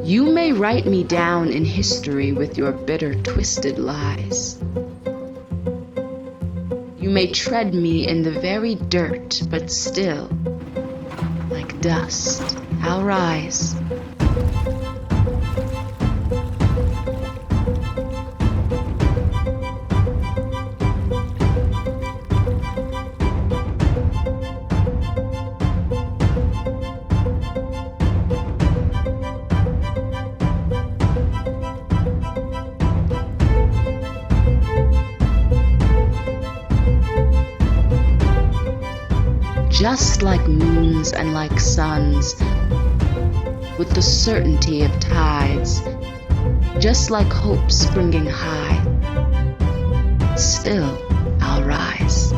You may write me down in history with your bitter, twisted lies. You may tread me in the very dirt, but still, like dust, I'll rise. Just like moons and like suns, with the certainty of tides, just like hope springing high, still I'll rise.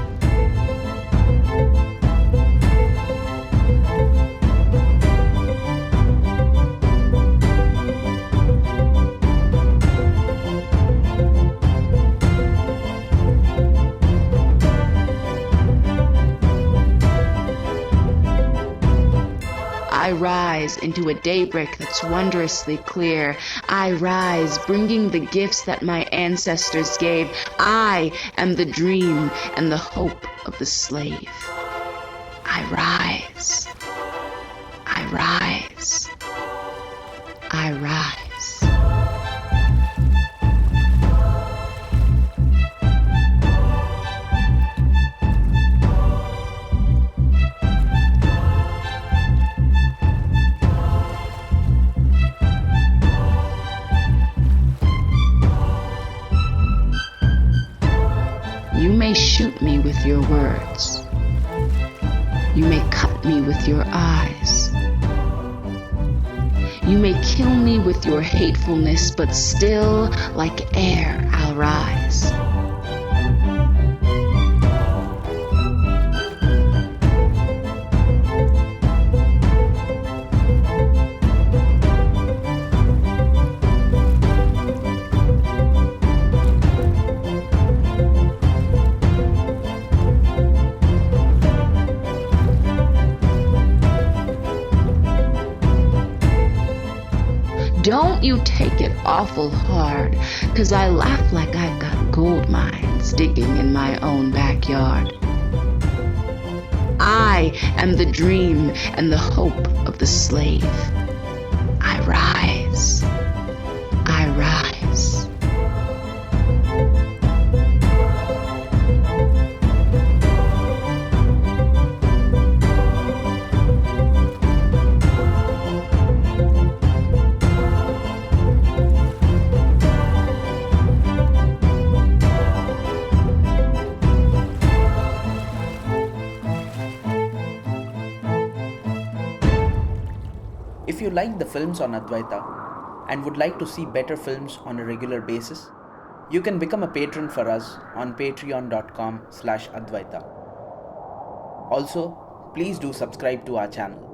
I rise into a daybreak that's wondrously clear. I rise, bringing the gifts that my ancestors gave. I am the dream and the hope of the slave. I rise. I rise. I rise. You may shoot me with your words. You may cut me with your eyes. You may kill me with your hatefulness, but still, like air, I'll rise. Don't you take it awful hard, 'cause I laugh like I've got gold mines digging in my own backyard. I am the dream and the hope of the slave. I rise. I rise. If you like the films on Adwhyta and would like to see better films on a regular basis, you can become a patron for us on patreon.com/Adwhyta. Also, please do subscribe to our channel.